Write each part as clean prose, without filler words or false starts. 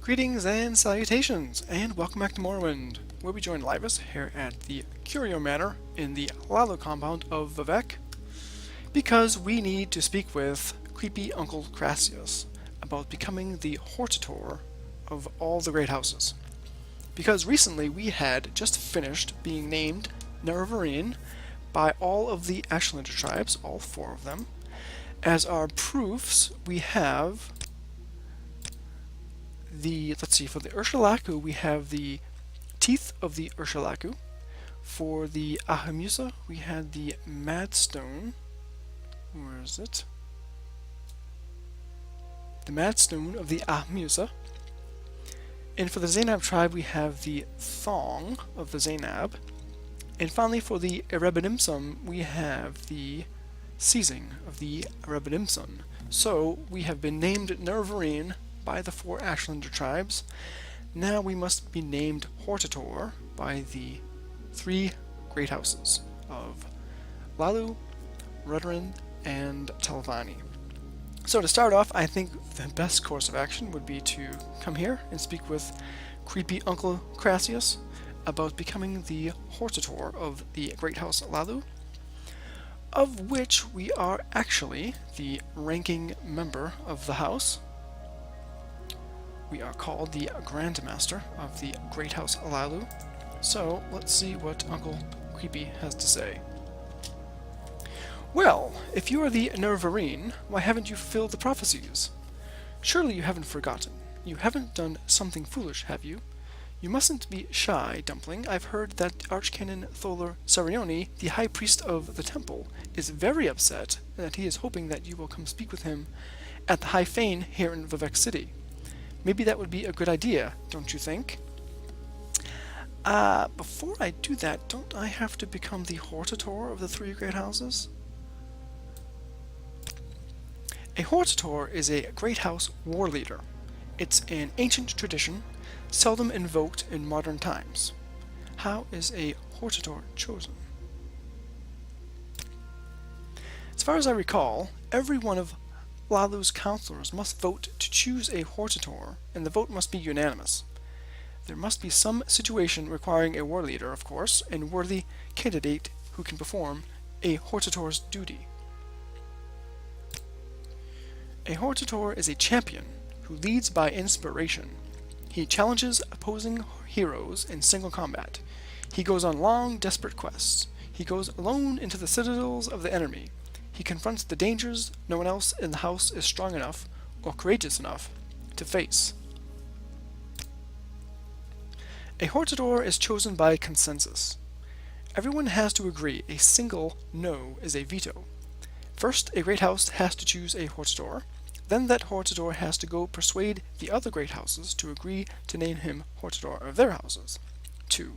Greetings and salutations, and welcome back to Morrowind, where we join Laevus here at the Curio Manor in the Lalo compound of Vivec, because we need to speak with creepy Uncle Crassius about becoming the Hortator of all the great houses. Because recently we had just finished being named Nerevarine by all of the Ashelander tribes, all four of them. As our proofs, we have for the Urshalaku, we have the teeth of the Urshalaku. For the Ahamusa, we had the Madstone. Where is it? The Madstone of the Ahamusa. And for the Zainab tribe, we have the Thong of the Zainab. And finally, for the Erebedimsum, we have the Seizing of the Erebedimsun. So, we have been named Nerevarine by the four Ashelander tribes. Now we must be named Hortator by the three great houses of Lalu, Redoran, and Telvanni. So to start off, I think the best course of action would be to come here and speak with creepy Uncle Crassius about becoming the Hortator of the great house Lalu, of which we are actually the ranking member of the house. We are called the Grand Master of the Great House Lalu. So, let's see what Uncle Creepy has to say. Well, if you are the Nerevarine, why haven't you fulfilled the prophecies? Surely you haven't forgotten. You haven't done something foolish, have you? You mustn't be shy, Dumpling. I've heard that Archcanon Tholar Sarioni, the High Priest of the Temple, is very upset, and that he is hoping that you will come speak with him at the High Fane here in Vivec City. Maybe that would be a good idea, don't you think? Before I do that, don't I have to become the Hortator of the three great houses? A Hortator is a great house war leader. It's an ancient tradition, seldom invoked in modern times. How is a Hortator chosen? As far as I recall, every one of Lalu's counselors must vote to choose a Hortator, and the vote must be unanimous. There must be some situation requiring a war leader, of course, and worthy candidate who can perform a Hortator's duty. A Hortator is a champion who leads by inspiration. He challenges opposing heroes in single combat. He goes on long, desperate quests. He goes alone into the citadels of the enemy. He confronts the dangers no one else in the house is strong enough or courageous enough to face. A Hortator is chosen by consensus. Everyone has to agree a single no is a veto. First, a great house has to choose a Hortator. Then that Hortator has to go persuade the other great houses to agree to name him Hortator of their houses. 2.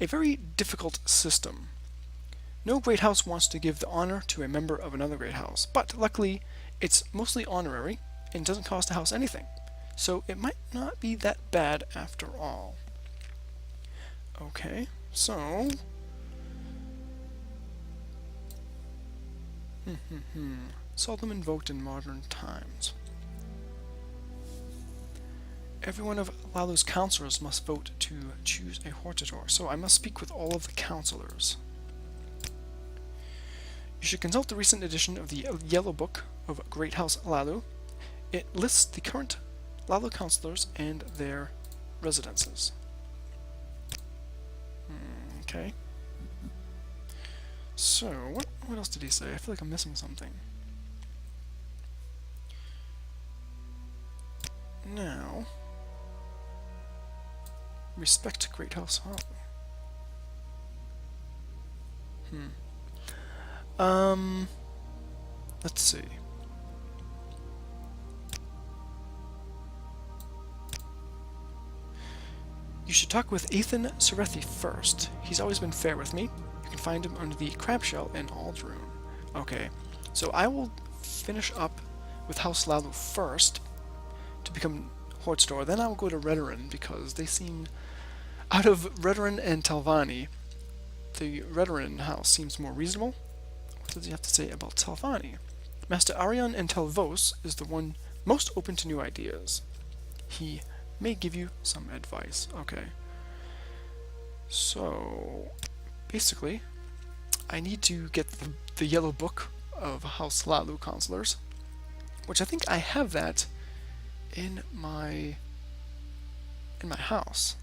A very difficult system. No great house wants to give the honor to a member of another great house, but luckily it's mostly honorary and doesn't cost the house anything, so it might not be that bad after all. Okay, so... seldom invoked in modern times. Every one of Lalu's counselors must vote to choose a Hortator, so I must speak with all of the counselors. You should consult the recent edition of the Yellow Book of Great House Lalu. It lists the current Lalu counselors and their residences. Okay. So, what else did he say? I feel like I'm missing something. Now, respect Great House Lalu. Let's see. You should talk with Ethan Serethi first. He's always been fair with me. You can find him under the crab shell in Aldrune. Okay, so I will finish up with House Lalu first to become Hortator. Then I'll go to Redoran because they seem... Out of Redoran and Telvanni, the Redoran house seems more reasonable. What does he have to say about Telvanni? Master Arion and Telvos is the one most open to new ideas. He may give you some advice. Okay. So, basically, I need to get the yellow book of House Lalu counselors, which I think I have that in my house.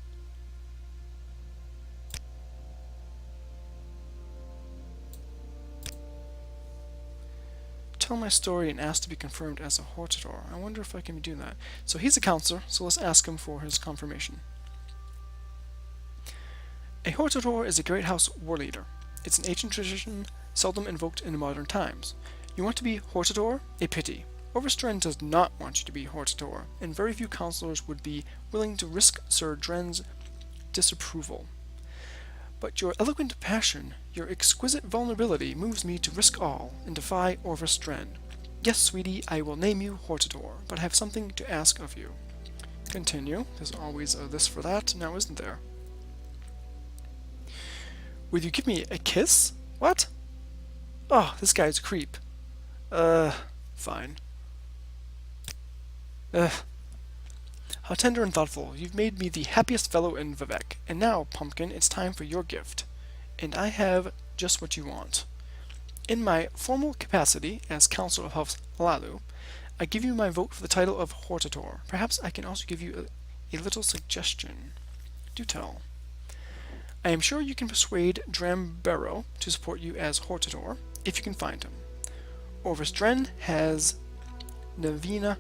Tell my story and ask to be confirmed as a Hortador. I wonder if I can do that. So he's a counselor, so let's ask him for his confirmation. A Hortador is a great house war leader. It's an ancient tradition, seldom invoked in modern times. You want to be Hortador? A pity. Overstren does not want you to be Hortador, and very few counselors would be willing to risk Sir Dren's disapproval. But your eloquent passion, your exquisite vulnerability moves me to risk all and defy Overstren. Yes, sweetie, I will name you Hortador, but I have something to ask of you. Continue. There's always a this for that, now isn't there? Would you give me a kiss? What? Oh, this guy's a creep. Fine. How tender and thoughtful. You've made me the happiest fellow in Vivec. And now, Pumpkin, it's time for your gift. And I have just what you want. In my formal capacity as Council of House Lalu, I give you my vote for the title of Hortador. Perhaps I can also give you a little suggestion. Do tell. I am sure you can persuade Drambero to support you as Hortador, if you can find him. Overstren has Navina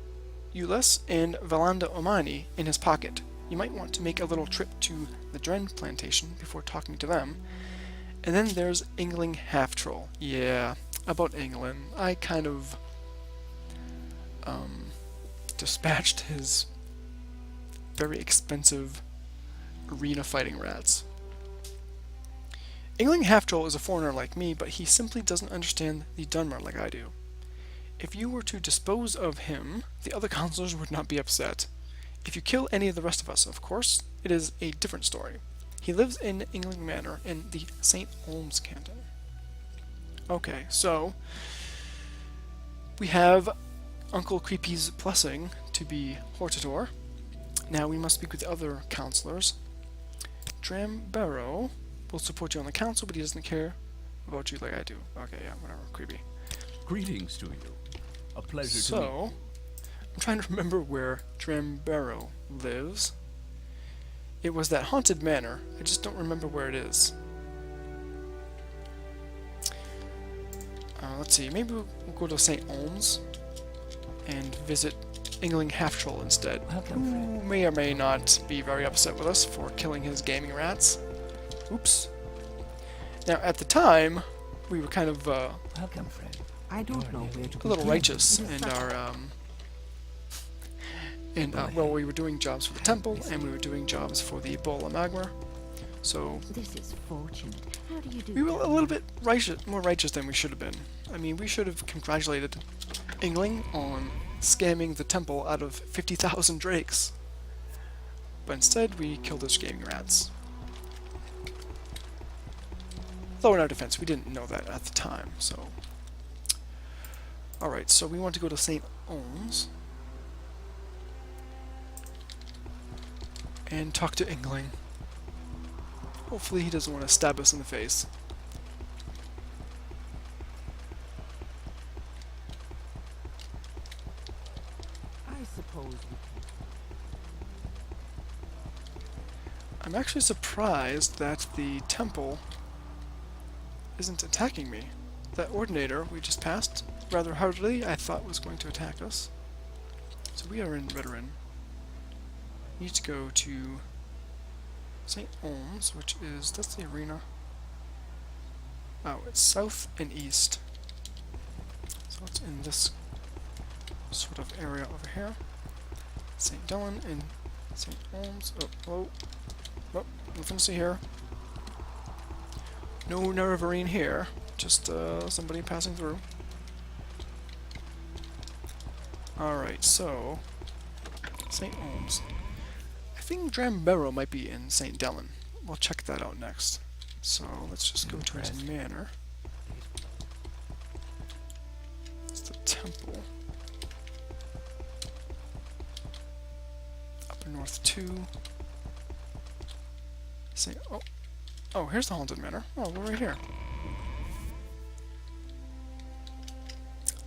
Ulis and Valanda Omani in his pocket. You might want to make a little trip to the Dren plantation before talking to them. And then there's Ingling Half-Troll. Yeah, about England. I kind of dispatched his very expensive arena fighting rats. Ingling Half-Troll is a foreigner like me, but he simply doesn't understand the Dunmer like I do. If you were to dispose of him, the other counselors would not be upset. If you kill any of the rest of us, of course, it is a different story. He lives in Ingling Manor in the St. Olms Canton. Okay, so we have Uncle Creepy's blessing to be Hortador. Now we must speak with the other counselors. Drambero will support you on the council, but he doesn't care about you like I do. Okay, yeah, whatever, Creepy. Greetings to you. A pleasure to meet you. So, I'm trying to remember where Drambero lives. It was that haunted manor. I just don't remember where it is. Let's see, maybe we'll go to St. Olms and visit Ingling Half-Troll instead, who may or may not be very upset with us for killing his gaming rats. Oops. Now, at the time, we were kind of Welcome, friend. I don't know where to a little righteous in our well, we were doing jobs for the temple and we were doing jobs for the Bola Magmar. So This is fortunate. How do you do? we were a little bit more righteous than we should have been. I mean, we should have congratulated Ingling on scamming the temple out of 50,000 drakes. But instead, we killed his gaming rats. Though in our defense, we didn't know that at the time, so... Alright, so we want to go to St. Olms and talk to Ingling. Hopefully he doesn't want to stab us in the face. I suppose we can. I'm actually surprised that the temple isn't attacking me. That ordinator we just passed rather hardly, I thought was going to attack us. So we are in Veteran. Need to go to St. Olms, which is, that's the arena. Oh, it's south and east. So it's in this sort of area over here. St. Dylan and St. Olms. Oh, hello. Oh, nothing to see here. No Nerevarine here. Just somebody passing through. Alright, so St. Olms. I think Drambero might be in St. Dylan. We'll check that out next. So let's just go to his manor. It's the temple. Up in north 2. Say, oh, here's the haunted manor. Oh, we're right here.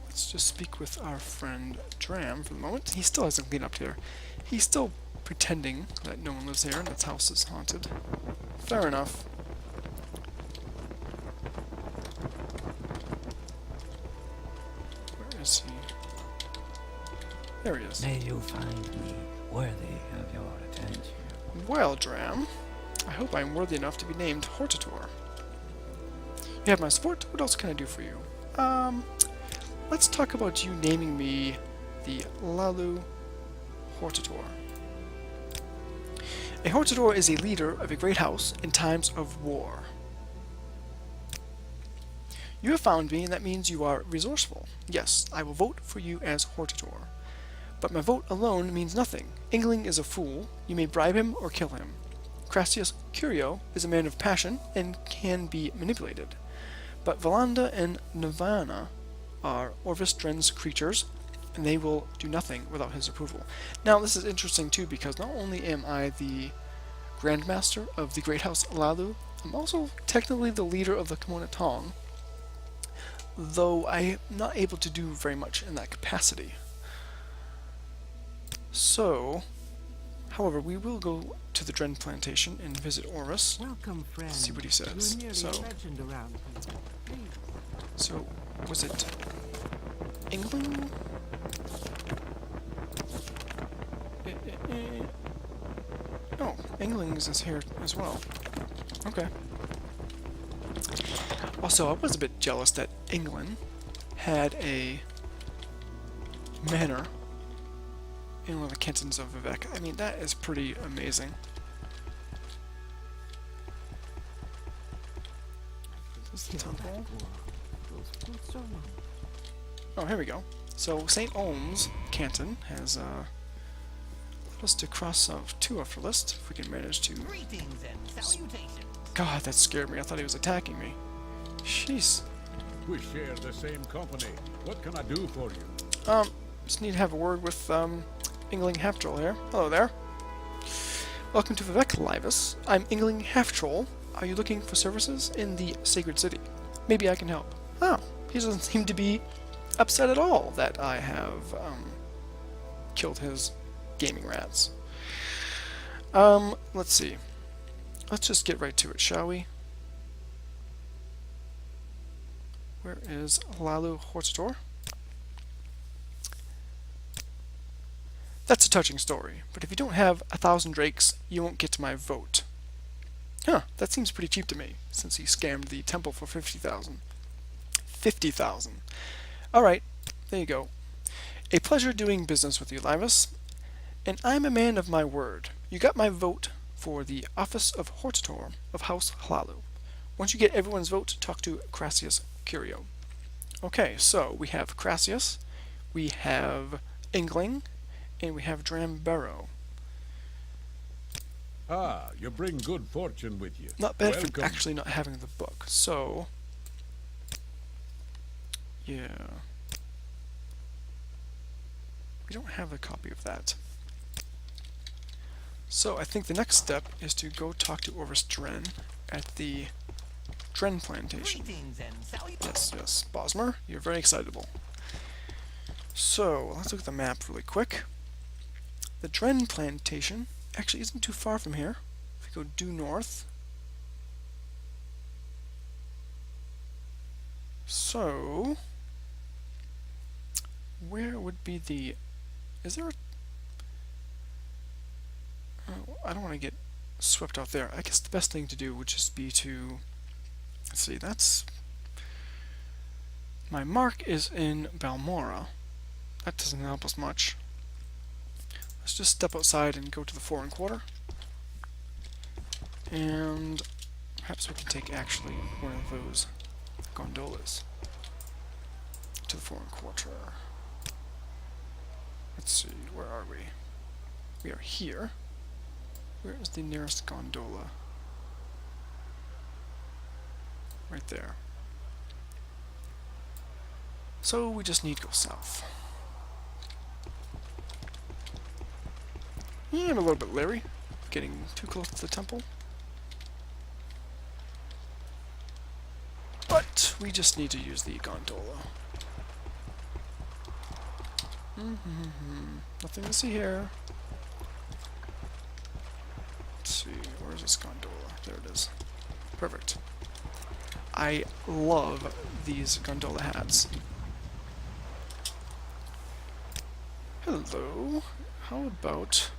Let's just speak with our friend Dram for the moment. He still hasn't cleaned up here. He's still pretending that no one lives here and this house is haunted. Fair enough. Where is he? There he is. May you find me worthy of your attention. Well, Dram, I hope I'm worthy enough to be named Hortator. You have my support. What else can I do for you? Let's talk about you naming me the Lalu Hortator. A Hortator is a leader of a great house in times of war. You have found me, and that means you are resourceful. Yes, I will vote for you as Hortator. But my vote alone means nothing. Ingling is a fool. You may bribe him or kill him. Caerulus Curio is a man of passion and can be manipulated. But Valanda and Navana are Orvis Dren's creatures, and they will do nothing without his approval. Now, this is interesting too, because not only am I the Grandmaster of the Great House Lalu, I'm also technically the leader of the Kimona Tong, though I'm not able to do very much in that capacity. So, however, we will go to the Dren plantation and visit Orvis. Welcome, friend. See what he says. You're nearly So- a legend around here. Please. So, was it England? Oh, England is here as well. Okay. Also, I was a bit jealous that England had a manor in one of the cantons of Vivek. I mean, that is pretty amazing. This is the Kill that temple. wall. Those fruits are wrong. Oh, here we go. So, St. Olm's Canton has allowed us to cross off 2 off the list, if we can manage to... Greetings and salutations. God, that scared me. I thought he was attacking me. Jeez. We share the same company. What can I do for you? Just need to have a word with, Ingling Half-Troll here. Hello there. Welcome to Vivek, Laevus. I'm Ingling Half-Troll. Are you looking for services in the Sacred City? Maybe I can help. Oh, he doesn't seem to be upset at all that I have, killed his gaming rats. Let's see. Let's just get right to it, shall we? Where is Lalu Hortator? That's a touching story, but if you don't have 1,000 drakes, you won't get my vote. Huh, that seems pretty cheap to me, since he scammed the temple for 50,000. 50,000. Alright, there you go. A pleasure doing business with you, Laevus. And I'm a man of my word. You got my vote for the office of Hortator of House Hlalu. Once you get everyone's vote, talk to Caerulus Curio. Okay, so we have Caerulus, we have Ingling, and we have Drambero. Ah, you bring good fortune with you. Not bad for Welcome. actually not having the book. So, yeah. We don't have a copy of that. So I think the next step is to go talk to Orvis Dren at the Dren plantation. Greetings and salutations. Yes, Bosmer, you're very excitable. So, let's look at the map really quick. The Dren plantation actually isn't too far from here. If we go due north. So, where would be the... Is there a... Oh, I don't want to get swept out there. I guess the best thing to do would just be to... Let's see, that's... My mark is in Balmora. That doesn't help us much. Let's just step outside and go to the foreign quarter. And perhaps we can take actually one of those gondolas to the foreign quarter. Let's see, where are we? We are here. Where is the nearest gondola? Right there. So we just need to go south. Yeah, I'm a little bit leery. Getting too close to the temple. But we just need to use the gondola. Nothing to see here. Let's see, where's this gondola? There it is. Perfect. I love these gondola hats. Hello. How about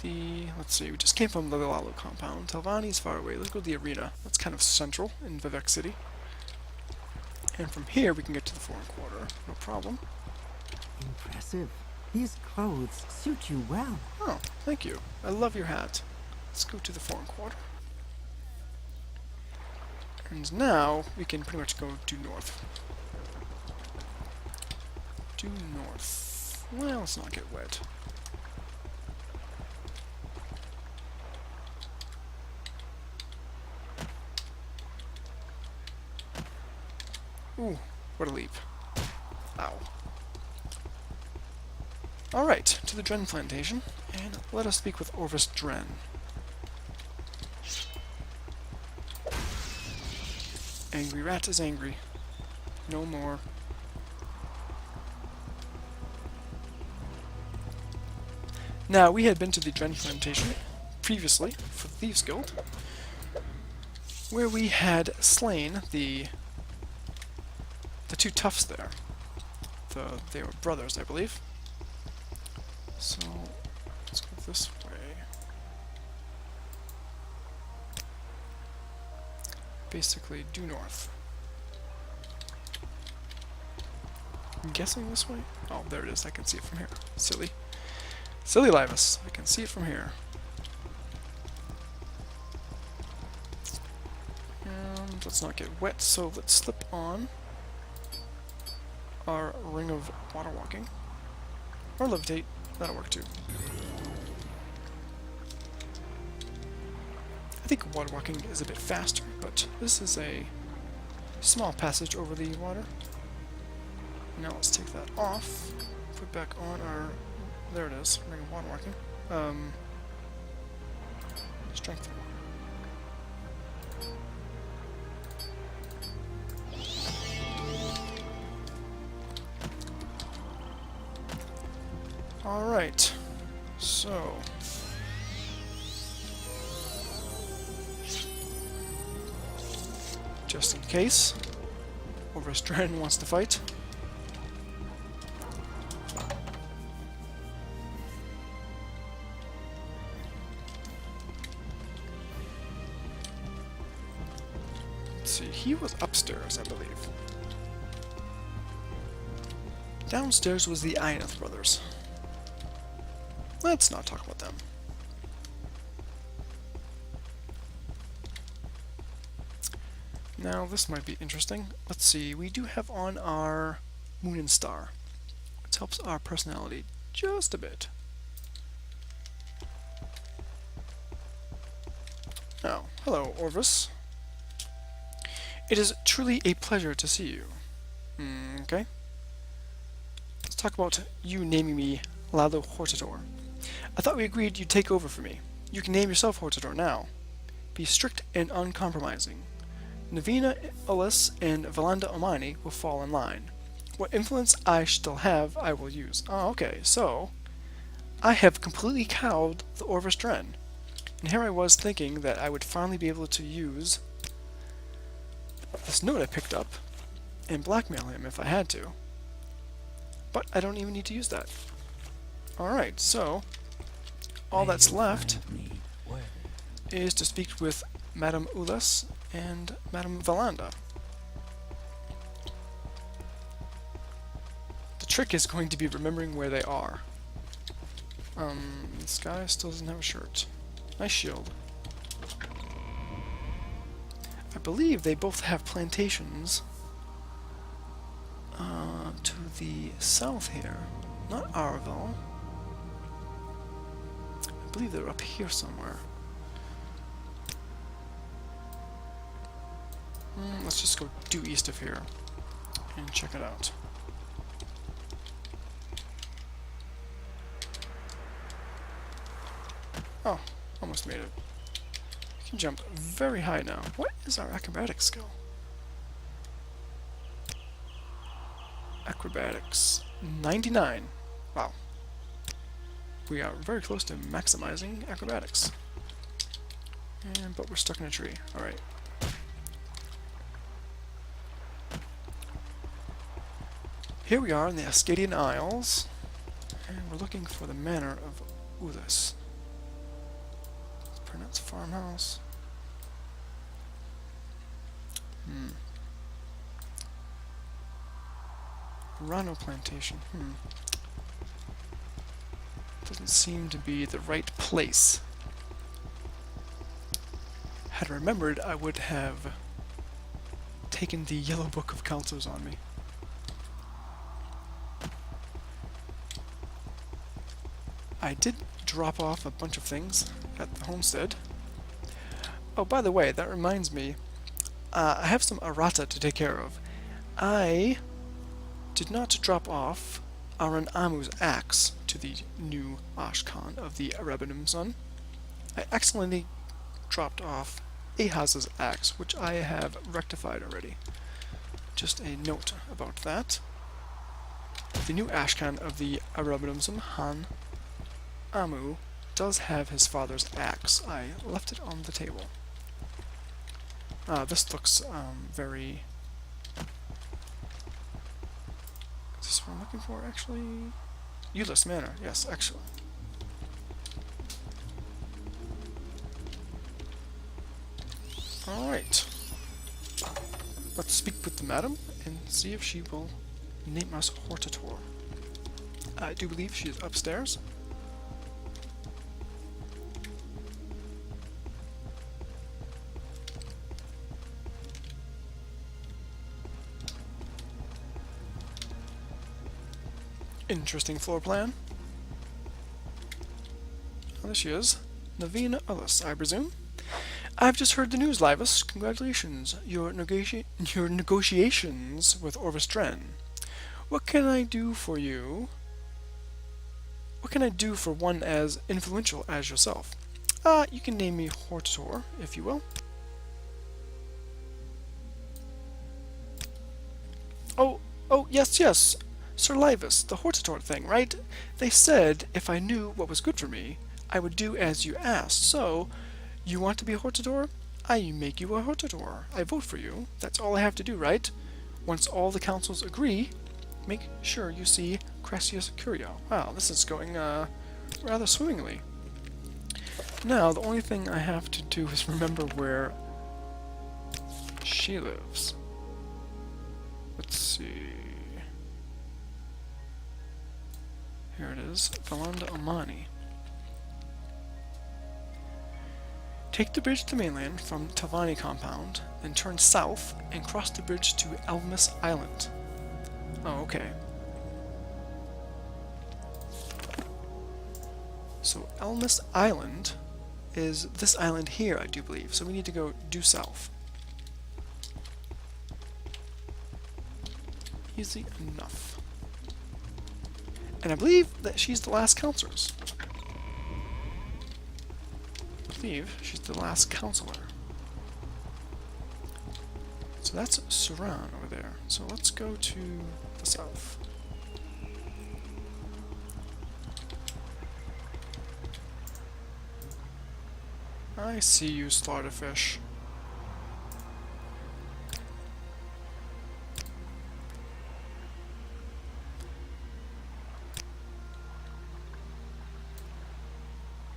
the... Let's see, we just came from the Lalo compound. Talvani's far away. Let's go to the arena. That's kind of central in Vivek City. And from here we can get to the foreign quarter. No problem. Impressive. These clothes suit you well. Oh, thank you. I love your hat. Let's go to the foreign quarter. And now we can pretty much go due north. Due north. Well, let's not get wet. Ooh, what a leap. Ow. Alright, to the Dren plantation, and let us speak with Orvis Dren. Angry rat is angry. No more. Now, we had been to the Dren plantation previously for the Thieves Guild, where we had slain the two toughs there. They were brothers, I believe. So, let's go this way. Basically, due north. I'm guessing this way? Oh, there it is. I can see it from here. Silly. Silly Laevus. I can see it from here. And let's not get wet, so let's slip on our ring of water walking. Or levitate. That'll work too. I think water walking is a bit faster, but this is a small passage over the water. Now let's take that off. Put back on our... There it is. Ring of water walking. Strength. Alright, so... just in case, Orvis Dren wants to fight. Let's see, he was upstairs, I believe. Downstairs was the Ioneth brothers. Let's not talk about them. Now, this might be interesting. Let's see, we do have on our Moon and Star, which helps our personality just a bit. Oh, hello, Orvis. It is truly a pleasure to see you. Okay. Let's talk about you naming me Lalo Hortator. I thought we agreed you'd take over for me. You can name yourself Hortator now. Be strict and uncompromising. Navina Ulis and Valanda Omani will fall in line. What influence I still have, I will use. Oh, okay, so... I have completely cowed the Orvis Dren. And here I was thinking that I would finally be able to use this note I picked up and blackmail him if I had to. But I don't even need to use that. Alright, so... all that's left is to speak with Madame Ulis and Madame Valanda. The trick is going to be remembering where they are. This guy still doesn't have a shirt. Nice shield. I believe they both have plantations to the south here. Not Arvel. I believe they're up here somewhere. Let's just go due east of here and check it out. Oh, almost made it. We can jump very high now. What is our acrobatic skill? Acrobatics. 99. Wow. We are very close to maximizing acrobatics. But we're stuck in a tree. Alright. Here we are in the Ascadian Isles, and we're looking for the manor of Ulyss. It's pronounced farmhouse. Rano plantation. Doesn't seem to be the right place. Had I remembered, I would have taken the Yellow Book of Counsels on me. I did drop off a bunch of things at the homestead. Oh, by the way, that reminds me, I have some errata to take care of. I did not drop off Aran Amu's axe to the new Ashkan of the Erebinum. I accidentally dropped off Ahaz's axe, which I have rectified already. Just a note about that. The new Ashkan of the Erebinum, Han Amu, does have his father's axe. I left it on the table. This looks very... Is this what I'm looking for, actually? Ulyss Manor, yes, actually. Alright. Let's speak with the madam and see if she will name us Hortator. I do believe she is upstairs. Interesting floor plan. Oh, there she is. Navina Ulyss, I presume. I've just heard the news, Laevus. Congratulations. Your negotiations with Orvis Dren. What can I do for you? What can I do for one as influential as yourself? You can name me Hortator, if you will. Oh, yes. Sir Laevus, the Hortator thing, right? They said if I knew what was good for me, I would do as you asked. So, you want to be a Hortator? I make you a Hortator. I vote for you. That's all I have to do, right? Once all the councils agree, make sure you see Crassius Curio. Wow, this is going rather swimmingly. Now, the only thing I have to do is remember where she lives. Let's see. Here it is, Valanda Amani. Take the bridge to mainland from Tavani compound, then turn south and cross the bridge to Elmus Island. Oh, okay. So Elmus Island is this island here, I do believe. So we need to go due south. Easy enough. And I believe that she's the last counselor. So that's Suran over there. So let's go to the south. I see you, Slaughterfish.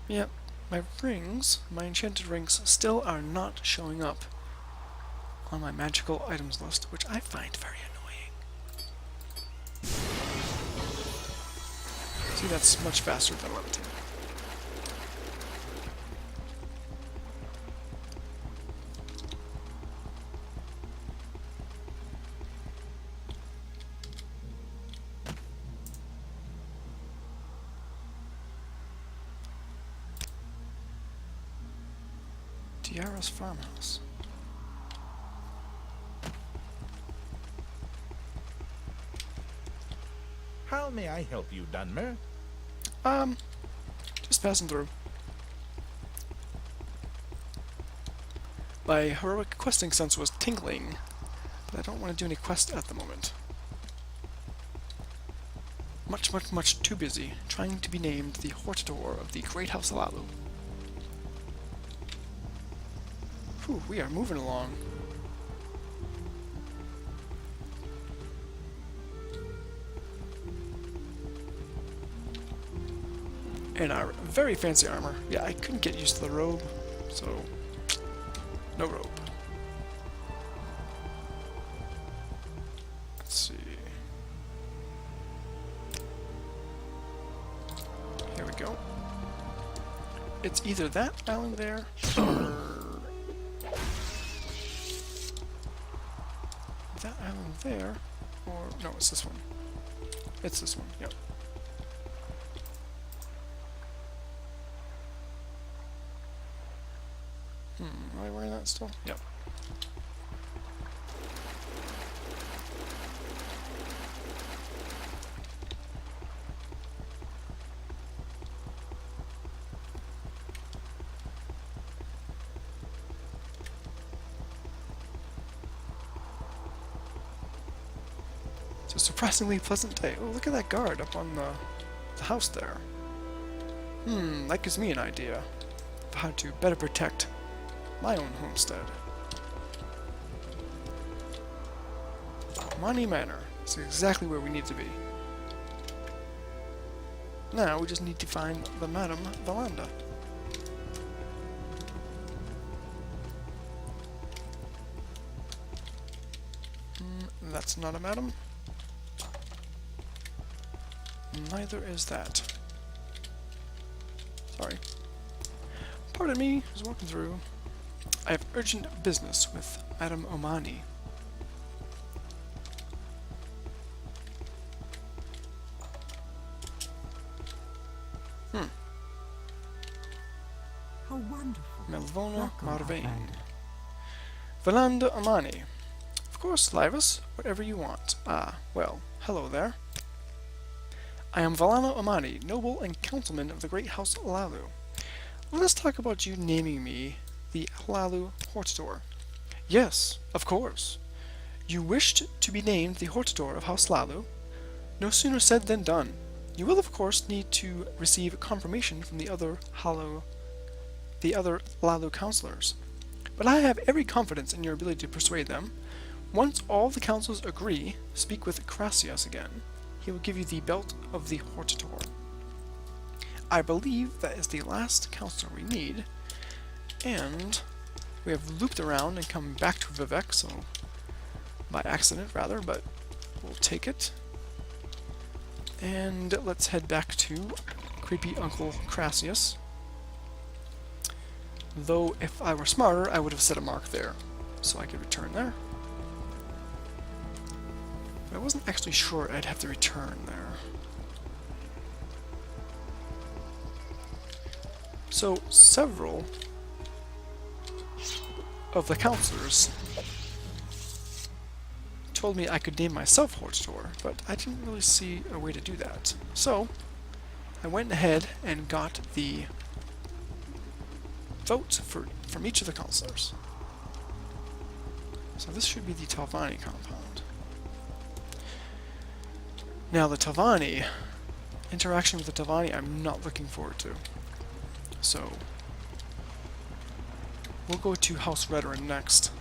Yep, my rings, my enchanted rings, still are not showing up on my magical items list, which I find very annoying. See, that's much faster than levitating. Tiara's farmhouse. How may I help you, Dunmer? Just passing through. My heroic questing sense was tingling, but I don't want to do any quests at the moment. Much too busy trying to be named the Hortator of the Great House Lalu. Whew, we are moving along. And our very fancy armor. Yeah, I couldn't get used to the robe, so no robe. Let's see. Here we go. It's either that island there, or that island there, or no, it's this one. It's this one, yep. Am I wearing that still? Yep. It's a surprisingly pleasant day. Oh, look at that guard up on the house there. That gives me an idea of how to better protect my own homestead. Money Manor. It's exactly where we need to be. Now we just need to find the Madam Valanda. That's not a madam. Neither is that. Sorry. Pardon me, just walking through. I have urgent business with Madam Omani. How wonderful. Melvona Welcome, Marvain. Outlander. Valanda Omani. Of course, Laevus, whatever you want. Ah, well, hello there. I am Valanda Omani, noble and councilman of the great house Lalu. Let us talk about you naming me the Lalu Hortator. Yes, of course. You wished to be named the Hortator of House Lalu. No sooner said than done. You will, of course, need to receive confirmation from the other Lalu counselors. But I have every confidence in your ability to persuade them. Once all the councils agree, speak with Caerulus again. He will give you the belt of the Hortator. I believe that is the last counselor we need, and we have looped around and come back to Vivek, so by accident rather, but we'll take it. And let's head back to creepy Uncle Caerulus. Though if I were smarter, I would have set a mark there, so I could return there. But I wasn't actually sure I'd have to return there. So, several of the counselors told me I could name myself Hortator, but I didn't really see a way to do that. So, I went ahead and got the vote from each of the counselors. So this should be the Talvani compound. Now the Talvani, interaction with the Talvani I'm not looking forward to. So, we'll go to House Redoran next.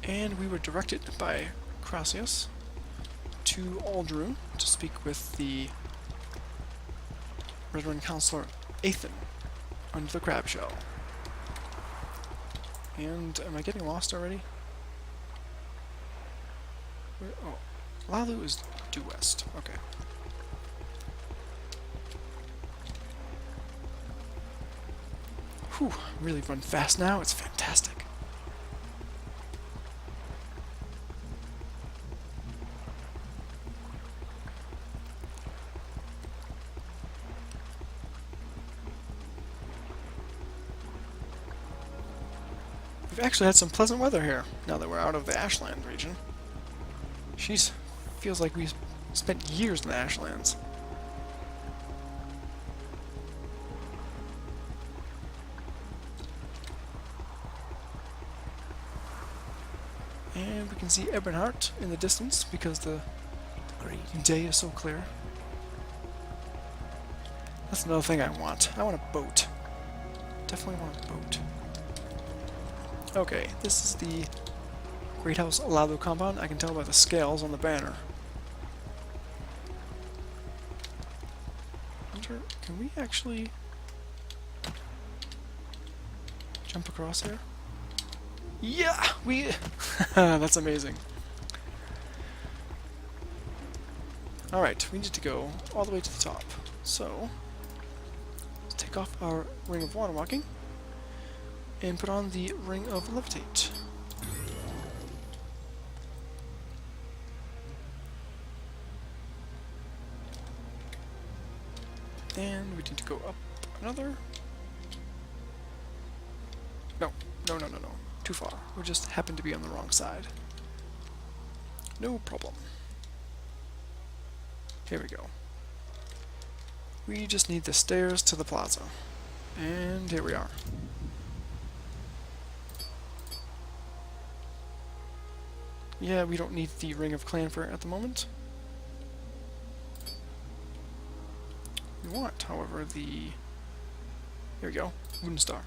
And we were directed by Caerulus to Aldru to speak with the Redoran counselor Athan under the crab shell. And am I getting lost already? Oh, Lalu is due west. Okay. Whew, really run fast now. It's fantastic. We've actually had some pleasant weather here, now that we're out of the Ashland region. Jeez, feels like we spent years in the Ashlands. And we can see Eberhard in the distance because the Greetings. day is so clear. That's another thing I want. I want a boat. Definitely want a boat. Okay, this is the Great House Laevus compound. I can tell by the scales on the banner. Hunter, can we actually jump across here? Yeah! We... That's amazing. Alright, we need to go all the way to the top. So, let's take off our Ring of Water Walking and put on the Ring of Levitate. And we need to go up another. No. Too far. We just happen to be on the wrong side. No problem. Here we go. We just need the stairs to the plaza. And here we are. Yeah, we don't need the Ring of Clanfer at the moment. We want, however, the... Here we go. Wooden Star.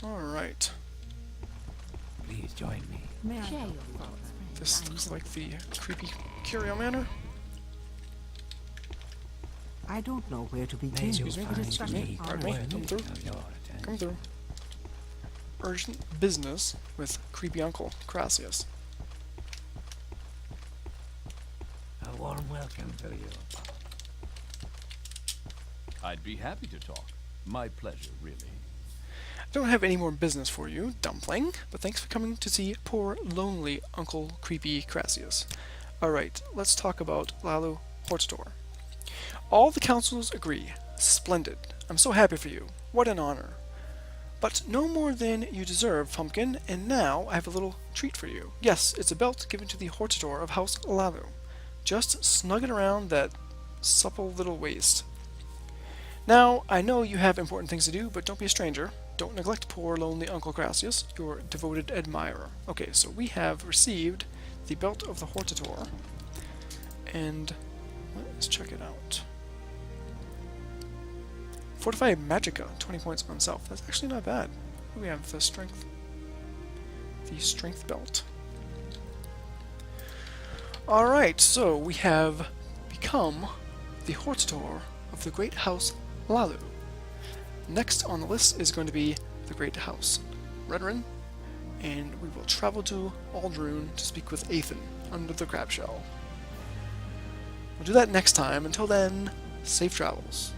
Alright. Please join me. May I share your thoughts, friend? This looks like the creepy Curio Manor. I don't know where to begin. May you Excuse me, find excuse me, me pardon me, worthy come through. of your Come attention. through. Urgent business with creepy uncle Caerulus. A warm welcome to you. I'd be happy to talk. My pleasure, really. I don't have any more business for you, Dumpling, but thanks for coming to see poor, lonely Uncle Creepy Caerulus. Alright, let's talk about Lalu Hortator. All the councils agree. Splendid. I'm so happy for you. What an honor. But no more than you deserve, Pumpkin, and now I have a little treat for you. Yes, it's a belt given to the Hortator of House Lalu. Just snug it around that supple little waist. Now, I know you have important things to do, but don't be a stranger. Don't neglect poor, lonely Uncle Caerulus, your devoted admirer. Okay, so we have received the Belt of the Hortator, and let's check it out. Fortify Magica, 20 points on self. That's actually not bad. We have the strength belt. Alright, so we have become the Hortator of the Great House Lalu. Next on the list is going to be the Great House Redoran, and we will travel to Aldrune to speak with Athen under the crab shell. We'll do that next time. Until then, safe travels.